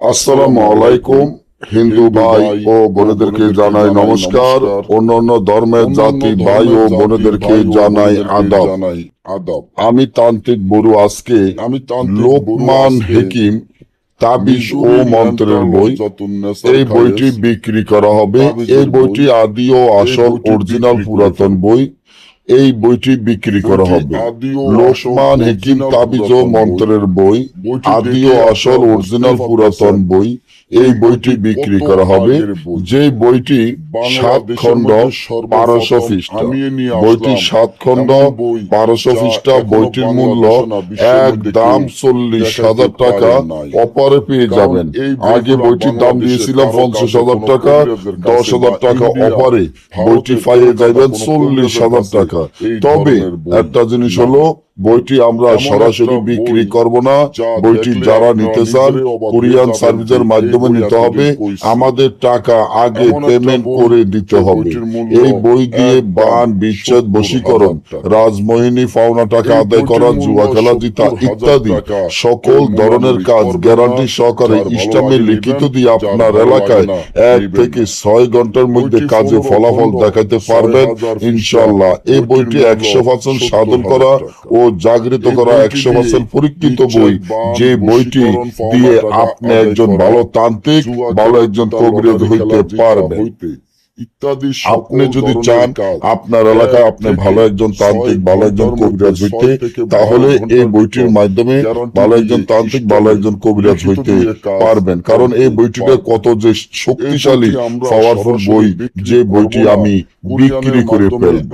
আসসালামু আলাইকুম। হিন্দু ভাই ও বোনেদেরকে জানাই নমস্কার। অন্যান্য ধর্মের জাতি ভাই ও বোনেদেরকে জানাই আদব। আমি তান্ত্রিক বড়ু। আজকে লোকমান হেকিম তাবিজ ও মন্ত্রের বই, এই বইটি বিক্রি করা হবে। এই বইটি আদি ও আসল অরিজিনাল পুরাতন বই। এই বইটি বিক্রি করা হবে। লোকমান হেকিম তাবিজ ও মন্ত্রের বই, আদি ও আসল অরিজিনাল পুরাতন বই। এই বইটি বিক্রি করা হবে। যে বইটি 7 খণ্ড 1200 পৃষ্ঠা। বইটি 7 খণ্ড 1200 পৃষ্ঠা। বইটির মূল্য একদম 40,000 টাকা। অপারে পেয়ে যাবেন। আগে বইটির দাম দিয়েছিলাম 50,000 টাকা, 10,000 টাকা অপারে। বইটি পাইয়ে যাবেন 40,000 টাকা। তবে একটা জিনিস হলো, বইটি আমরা সরাসরি বিক্রি করব না। বইটি যারা নিতে চান কুরিয়ার সার্ভিসের মাধ্যমে নিতে হবে। আমাদের টাকা আগে পেমেন্ট করে দিতে হবে। এই বই দিয়ে বান, বিচ্ছেদ, বশীকরণ, রাজমোহিনী, পাওনা টাকা আদায় করা, জুয়া খেলা জিতা ইত্যাদি সকল ধরনের কাজ গ্যারান্টি সহকারে ইসলামে লিখিত দিয়ে আপনার এলাকায় 1 থেকে 6 ঘন্টার মধ্যে কাজে ফলাফল দেখাতে পারবেন ইনশাআল্লাহ। এই বইটি 100% সাধন করা ও জাগৃত করা 100% পরীক্ষিত বই। যে বইটি দিয়ে আপনি একজন ভালো তান্ত্রিক, ভালো একজন কবিরাজ হইতে পারবেন। আপনি যদি চান আপনার এলাকায় আপনি ভালো একজন তান্ত্রিক, ভালো একজন কবিরাজ হইতে, তাহলে এই বইটির মাধ্যমে ভালো একজন তান্ত্রিক, ভালো একজন কবিরাজ হইতে পারবেন। কারণ এই বইটিতে কত যে শক্তিশালী পাওয়ারফুল বই, যে বইটি আমি বিক্রি করে ফেলব।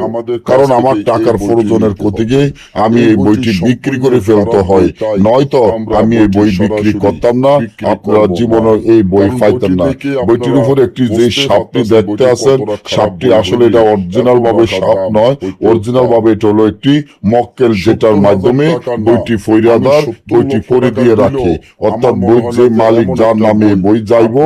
কারণ আমার টাকার প্রয়োজনের ক্ষতিকে আমি এই বইটি বিক্রি করে ফেলতে হয়, নয়তো আমি এই বই বিক্রি করতাম না। আপনারা জীবনে এই বই পাইতেন না। বইটির উপর একটি যে সাপটি দেখতে আছেন, সাপটি আসলে এটা অরিজিনাল ভাবে সাপ নয়। অরিজিনাল ভাবে এটা হলো একটি মক্কেল, যেটার মাধ্যমে বইটি ফৈরাদার বইটি পরে দিয়ে রাখে। অর্থাৎ বই যে মালিক, যার নামে বই যাইব,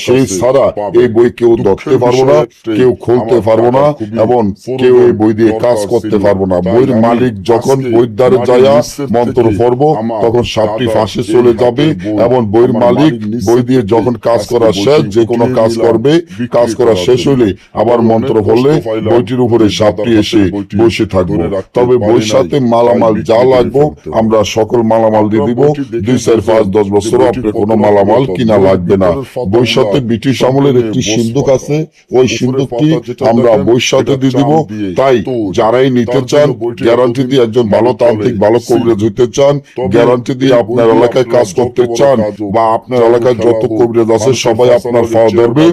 সেই ছাড়া এই বই কেউ ধরতে পারবো না, কেউ খুলতে পারবো না, এবং কেউ এই বই দিয়ে কাজ করতে পারবো না। বইয়ের মালিক যখন বইয়ের দ্বারে যায়া মন্ত্র পড়ব, তখন সাপটি ফাঁসে চলে যাবে, এবং বইয়ের মালিক বই দিয়ে যখন কাজ করা শেষ, যে কোনো কাজ করবে, কাজ করা শেষ হলে আবার মন্ত্র পড়লে বইটির উপরে সাপটি এসে বসে থাকবে। তবে বইয়ের সাথে মালামাল যা লাগবে আমরা সকল মালামাল দিয়ে দিব। 2, 4, 5, 10 বছর আপনি কোনো মালামাল কিনা লাগবে না। বইয়ের সাথে ব্রিটিশ আমলের একটি সিন্ধুক আছে, ওই সিন্ধুকটি আমরা বইয়ের সাথে দিয়ে দিব। তাই যারাই নিতে চান, গ্যারান্টি দিয়ে একজন ভালো তান্ত্রিক, ভালো কবিরাজ হইতে চান, গ্যারান্টি দিয়ে আপনার এলাকায় কাজ করতে চান, বা আপনার এলাকায় যত কবিরাজ আছে সবাই আপনার পাওয়া ধরবে,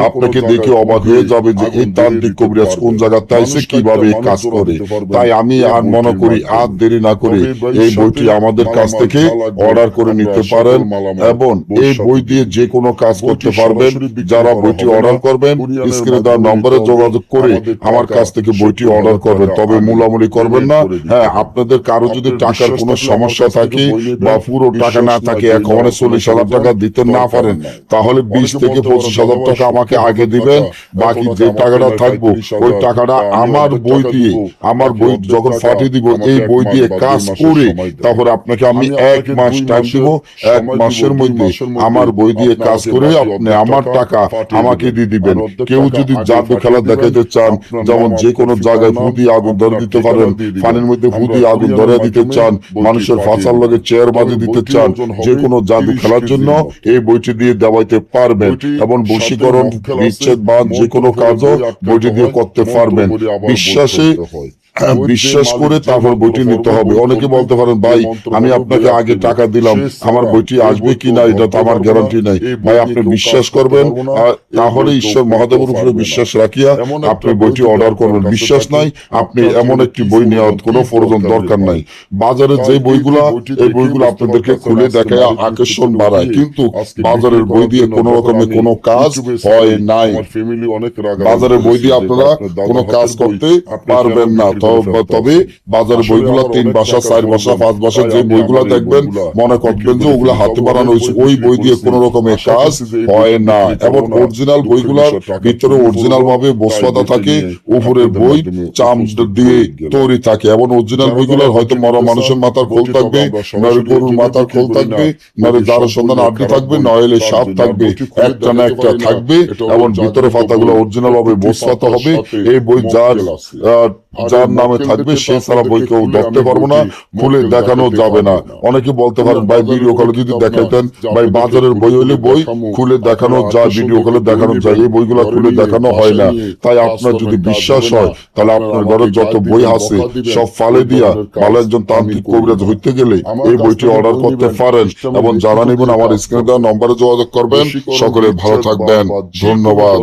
আপনাকে দেখে অবাক হয়ে যাবে যে এই তান্ত্রিক কবিরাজ কোন জায়গাতে আছে, কিভাবে কাজ করে। তাই আমি আর মনে করি আর দেরি না করে এই বইটি আমাদের কাছ থেকে অর্ডার করে নিতে পারেন, এবং এই বই দিয়ে যে কোনো কাজ করতে পারবেন। যারা বইটি অর্ডার করবেন, স্ক্রিনে দেওয়া নম্বরে যোগাযোগ করে আমার কাছ থেকে বইটি অর্ডার করবেন। তবে মূলামূলি করবেন না। হ্যাঁ, আপনাদের কারো যদি টাকার কোনো সমস্যা থাকে বা পুরো টাকা না থাকে, একেবারে 40,000 টাকা দিতে না পারেন, তাহলে 20 থেকে 25,000 টাকা আমাকে আগে দিবেন। বাকি যে টাকাটা থাকবো ওই টাকাটা আমার বই দিয়ে, আমার বই যখন পাঠিয়ে দিব, এই বই দিয়ে কাজ করে তারপরে আপনাকে আমি 1 মাস টাইম দিব। 1 মাসের মধ্যে আমার বই দিয়ে কাজ করে আপনি আমার টাকা আমাকে দিয়ে দিবেন। কেউ যদি জাদু খেলা দেখাইতে চান, যেমন যে কোনো জায়গায় ফু দিয়ে আগুন ধরে দিতে পারেন, পানির মধ্যে ফু দিয়ে আগুন ধরে দিতে চান, মানুষের ফাঁসার লগে চেয়ার বাজে দিতে চান, যে কোনো জাদু খেলার জন্য এই বইটি দিয়ে দেওয়াইতে পারবেন। এবং বশীকরণ, বিচ্ছেদ, বান, যে কোনো কাজও বইটি দিয়ে করতে পারবেন। বিশ্বাস করে তারপর বইটি নিতে হবে। অনেকে বলতে পারেন, ভাই আমি আপনাকে আগে টাকা দিলাম, আমার বইটি আসবে কিনা এটা তো আমার গ্যারান্টি নাই। ভাই আপনি বিশ্বাস করবেন, তাহলে ঈশ্বর মহাদেবের উপরে বিশ্বাস রাখিয়া আপনি বইটি অর্ডার করবেন। বিশ্বাস নাই, আপনি এমন একটি বই নেওয়ার কোনো প্রয়োজন দরকার নাই। বাজারে যে বইগুলা, এই বইগুলো আপনাদেরকে খুলে দেখায় আকর্ষণ বাড়ায়, কিন্তু বাজারের বই দিয়ে কোনো রকমের কোনো কাজ হয় নাই। বাজারের বই দিয়ে আপনারা কোনো কাজ করতে পারবেন না। তবে বাজারে বইগুলা 3 ভাষা 4 ভাষা 5 ভাষা যে বইগুলা দেখবেন মনে করবেন যে ওগুলা হাতে বানানো হয়েছে, ওই বই দিয়ে কোন রকমের কাজ হয় না। এবং অরিজিনাল বইগুলার ভিতরে অরিজিনাল ভাবে বসবাদা থাকে, উপরের বই চাম দিয়ে তৈরি থাকে। এবং অরিজিনাল বইগুলোর হয়তো মরা মানুষের মাথার খোল থাকবে, নয় গরুর মাথার খোল থাকবে, নয় যার সন্ধান আড্ডি থাকবে, নইলে সাপ থাকবে, একটা না একটা থাকবে। এবং ভিতরে পাতাগুলো অরিজিনাল ভাবে বসবাতা হবে। এই বই যার নামে থাকবে সে ছাড়া বই কেউ দেখতে পারবো না, খুলে দেখানো যাবে না। অনেকে বলতে পারেন ভাই ভিডিও কলে যদি দেখাইতেন, ভাই বাজারের বই হইলে বই খুলে দেখানো যায়, ভিডিও কলে দেখানো যায়, এই বইগুলা খুলে দেখানো হয় না। তাই আপনার যদি বিশ্বাস হয় তাহলে আপনার ঘরে যত বই আছে সব ফালে দিয়া ভালো একজন তান্ত্রিক কবিরাজ হইতে গেলে এই বইটি অর্ডার করতে পারেন। এবং যারা নেবেন আমার স্ক্রিনে দেওয়া নম্বরে যোগাযোগ করবেন। সকলে ভালো থাকবেন, ধন্যবাদ।